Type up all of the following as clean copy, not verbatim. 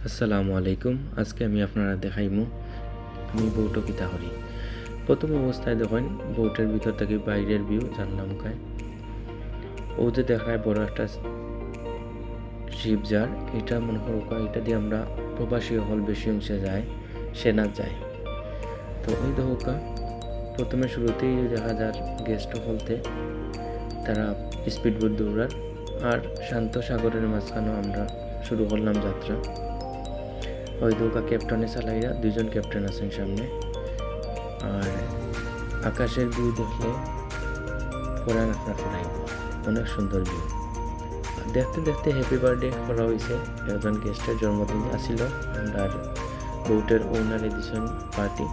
আসসালামু আলাইকুম। আজকে আমি আপনারা দেখাইমু আমি বউটো কিতা করি। প্রথম অবস্থায় দেখেন বউটের ভিতর থেকে বাইরের ভিউ জানলা মুখায় ও যে দেখায় বড় একটা শিপ জার, এটা মনে করো এটা দিয়ে আমরা প্রবাসী হল বেশি অংশে যায়, সেনা যায়। তো ওই দহকা প্রথমে শুরুতেই দেখা যায় গেস্ট হলতে তারা স্পিড বোট দৌড়ার, আর শান্ত সাগরের মাঝখানেও আমরা শুরু করলাম যাত্রা। ওই নৌকা ক্যাপ্টেনে চালাইরা, দুইজন ক্যাপ্টেন আছেন সামনে। আর আকাশের ভিউ দেখলে পরাণ আপনার পড়াইব, অনেক সুন্দর ভিউ। দেখতে দেখতে হ্যাপি বার্থডে করা হয়েছে, একজন গেস্টের জন্মদিন আসিল। আমরা বউটের ওনার এডিশন পার্টি,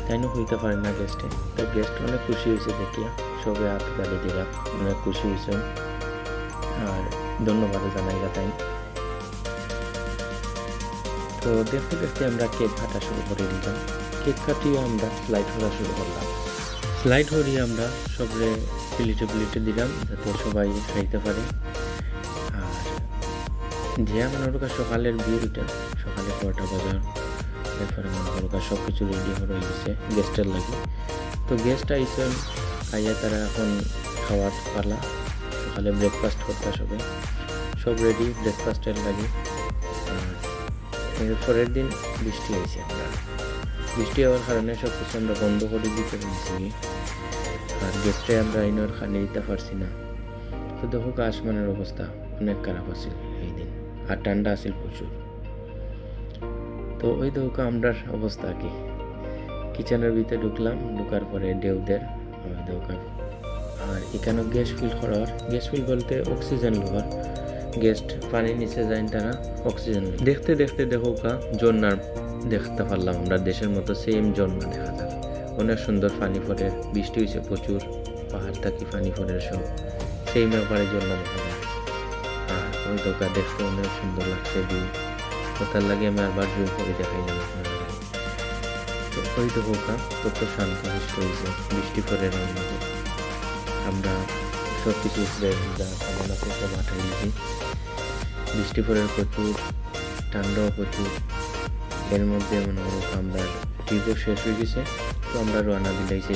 তাইনও হইতে পারে না গেস্টে। তো গেস্ট অনেক খুশি হয়েছে দেখিয়া, সবে হাত গালি দিলাম, অনেক খুশি হয়েছেন আর ধন্যবাদ জানাইলা তাই। তো দেখতে দেখতে আমরা কেক কাটা শুরু করে দিলাম। কেক কাটিয়ে আমরা স্লাইড করা শুরু করলাম। স্লাইড করিয়ে আমরা সবরে প্লেটে দিলাম যাতে সবাই খাইতে পারে। আর যে মনে সকালের ভিউ, এটা সকালে 4টা বাজার, এরপরে মনে করো সব কিছু রেডি হয়ে গেছে গেস্টের লাগে। তো গেস্ট আইসেন, আইয়া তারা এখন খাওয়ার পালা। সকালে ব্রেকফাস্ট করতে সব রেডি ব্রেকফাস্টের লাগে। এর পরের দিন বৃষ্টি হয়েছে, আমরা বৃষ্টি হওয়ার কারণে সব কিছু আমরা বন্ধ করে দিতে পেরেছি। আর গেস্টে আমরা ইনোর খানে দিতে পারছি না। তো দেখো আসমানের অবস্থা অনেক খারাপ আছিল এই দিন, আর ঠান্ডা আছিল প্রচুর। তো ওই দেখো আমরার অবস্থা কি, কিচেনের ভিতরে ঢুকলাম, ঢুকার পরে ডেউদের ওই দেখো। আর এখানে গ্যাস ফিল বলতে অক্সিজেন লোহার। গেস্ট পানির নিচে যায়, তারা অক্সিজেন দেখতে দেখতে দেখো ঝর্ণার দেখতে পারলাম আমরা, দেশের মতো সেম ঝর্ণা দেখা যায়। অনেক সুন্দর পানি পড়ে, বৃষ্টি হয়েছে প্রচুর, পাহাড় থাকি পানি পড়ে সব সেই ব্যাপারে ঝর্ণা দেখা যায়। আর ওই দোকা দেখতে অনেক সুন্দর লাগছে ভিউ, ওটার লাগে আমি আবার জুম করে দেখাইলাম আপনারা। তো ওই দোকা কত শান্ত হৃষ্ট হয়েছে বৃষ্টি পড়ে মধ্যে। আমরা সব কিছু যা সামান আছে সব হাঁটাই দিয়েছি। বৃষ্টি পড়ে প্রচুর, ঠান্ডাও প্রচুর। এর মধ্যে মনে করো আমরা ট্রিপও শেষ হয়ে গেছে। তো আমরা রওনা দিলাইছি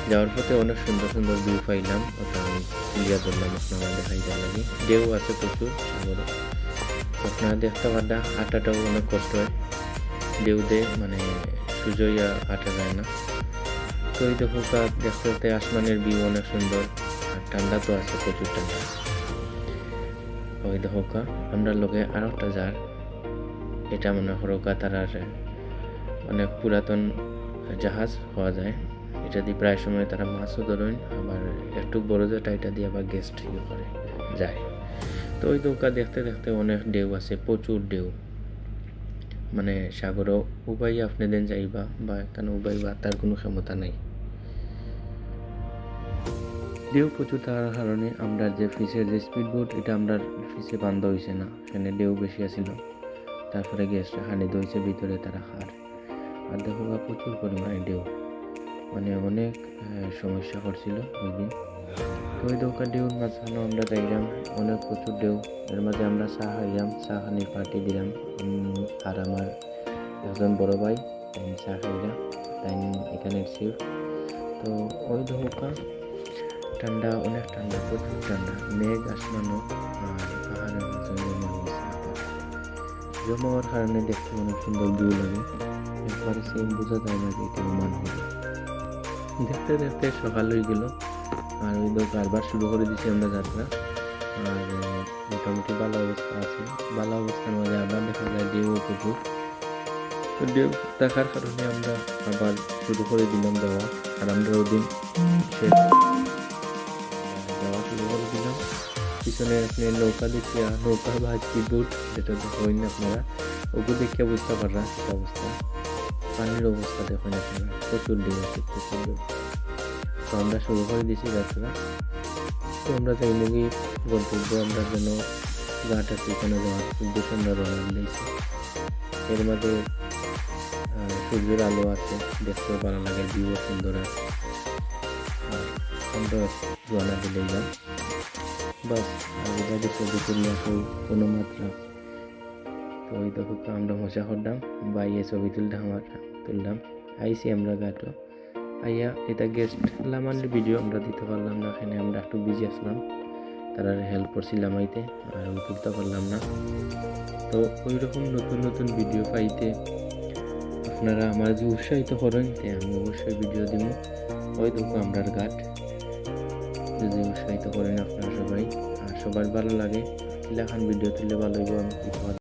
যাওয়ার পথে অনেক সুন্দর সুন্দর ভিউ পাইলাম, ওটা আমি তুলিয়া ধরলাম আপনারা দেখাইবার লাগে। ঢেউ আছে প্রচুর সাগরে, আপনারা দেখতে পারটা হাঁটাটাও অনেক কষ্ট হয়, ঢেউ দে মানে সুজইয়া হাঁটা যায় না। তো এই দেখো দেখতে দেখতে আসমানের ভিউ অনেক সুন্দর, আর ঠান্ডা তো আছে প্রচুর ঠান্ডা। ওই দেখো আমরা লোকে আর একটা যার, এটা মনে করো তার অনেক পুরাতন জাহাজ পাওয়া যায়। এটা দিয়ে প্রায় সময় তারা মাছও ধরেন, আবার একটু বড় যেটা এটা দিয়ে আবার গেস্ট করে যায়। তো ওই নৌকা দেখতে দেখতে অনেক ঢেউ আছে, প্রচুর ঢেউ, মানে সাগরও উবাই আপনি দেন যাইবা বা এখানে উবাইবা তার কোনো ক্ষমতা নাই। ঢেউ প্রচুর থাকার কারণে আমরা যে ফিসের যে স্পিড বোট, এটা আমরা ফিসে বান্ধা হয়েছে না, এখানে ঢেউ বেশি আছিল। তারপরে গেস্টরা হানি দইছে ভিতরে তারা খার। আর দেখো প্রচুর পরিমাণে ঢেউ, মানে অনেক সমস্যা করছিল ওই দিন। তো ওই দৌকা ঢেউর মাঝখানেও আমরা যাইলাম, অনেক প্রচুর ঢেউ। এর মাঝে আমরা চা খাইলাম, চা খানির পার্টি দিলাম। আর আমার একজন বড় ভাই তাই চা খাইলাম, তাই এখানে ছিল। তো ওই দৌকা ঠান্ডা, অনেক ঠান্ডা, প্রচুর ঠান্ডা, মেঘ আসমানো, আর পাহাড়ের মাঝে জমা হয়েছে। জমা হওয়ার কারণে দেখতে অনেক সুন্দর ভিউ লাগে, এরপরে সেম বোঝা যায় না যে এটা বিমান হবে। দেখতে দেখতে সকাল হয়ে গেল, আর ওই লোক আরবার শুরু করে দিচ্ছি আমরা যাত্রা। আর মোটামুটি ভালো অবস্থা আছে, ভালো অবস্থার মাঝে আবার দেখা যায় ঢেউ প্রচুর। তো ঢেউ দেখার কারণে আমরা আবার শুরু করে দিলাম যাওয়া। আর আমরা ওই দিন যাওয়া শুরু করে দিলাম। পিছনে আপনি নৌকা দেখিয়া, নৌকা বা স্পিডবোট যেটা দেখেন আপনারা, ওগুলো দেখিয়া বুঝতে পাররা সেটা অবস্থা। পানির অবস্থা দেখেন আপনারা, প্রচুর ঢেউ আছে, প্রচুর ঢেউ। তো আমরা শুরু করে দিয়েছি যাত্রা। তো আমরা যাই নাকি গন্তব্য, আমরা যেন ঘাট আছে এখানে যাওয়ার উদ্দেশ্যে আমরা রওনা দিয়েছি। এর মধ্যে সূর্যের আলো আছে, দেখতেও ভালো লাগে, ভিউ সুন্দর আছে। আর আমরা রওনা দিলেই যান বাস। আর এবার ছবি তুললে কোনো মাত্রা তো ওই দেখো আমরা মজা করলাম বাইয়ে ছবি তুললাম আইসি আমরা গাটো আইয়া এটা গেস্ট লামানের ভিডিও আমরা দিতে পারলাম না, এখানে আমরা একটু বিজি আসলাম, তারা হেল্প করছিলাম আইতে আর আমি তুলতে পারলাম না। তো ওই রকম নতুন নতুন ভিডিও পাইতে আপনারা আমার যে উৎসাহিত করেন আমি অবশ্যই ভিডিও দিব। ওই দেখো আমরার ঘাট যদি উৎসাহিত করেন আপনারা সবাই আর সবার ভালো লাগে কিলাখান ভিডিও তুললে ভালো হইব আমি